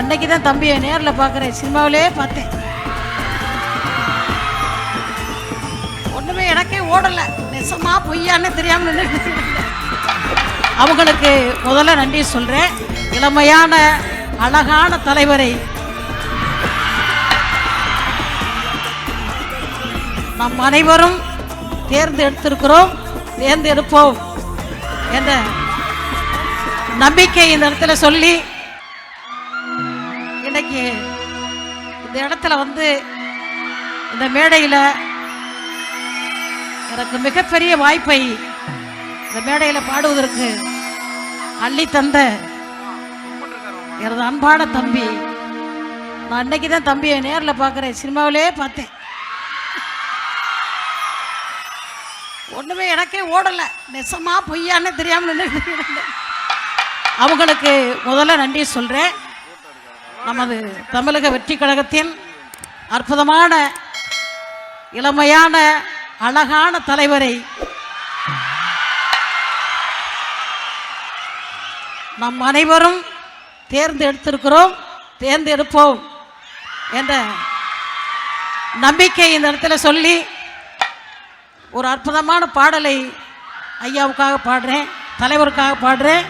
அன்னைக்கு தான் தம்பியை நேரில் பார்க்குறேன், சினிமாவிலே பார்த்தேன். ஒன்றுமே எனக்கே ஓடலை, நெசமா பொய்யான்னு தெரியாமல் நின்று. அவங்களுக்கு முதல்ல நன்றி சொல்கிறேன். இளமையான அழகான தலைவரை நம் அனைவரும் தேர்ந்தெடுத்திருக்கிறோம், தேர்ந்தெடுப்போம் என்ற நம்பிக்கை இந்த இடத்துல சொல்லி, இன்னைக்கு இந்த இடத்துல வந்து இந்த மேடையில் எனக்கு மிகப்பெரிய வாய்ப்பை இந்த மேடையில் பாடுவதற்கு அள்ளி தந்த எனது அன்பான தம்பி. நான் அன்னைக்கு தான் தம்பியை நேரில் பார்க்குறேன், சினிமாவிலே பார்த்தேன். ஒன்றுமே எனக்கே ஓடலை, நெசமா பொய்யான்னு தெரியாமல் நின்று. அவங்களுக்கு முதல்ல நன்றி சொல்கிறேன். நமது தமிழக வெற்றி கழகத்தின் அற்புதமான இளமையான அழகான தலைவரை நம் அனைவரும் தேர்ந்தெடுத்திருக்கிறோம், தேர்ந்தெடுப்போம் என்ற நம்பிக்கை இந்த இடத்துல சொல்லி ஒரு அற்புதமான பாடலை ஐயாவுக்காக பாடுறேன், தலைவருக்காக பாடுறேன்.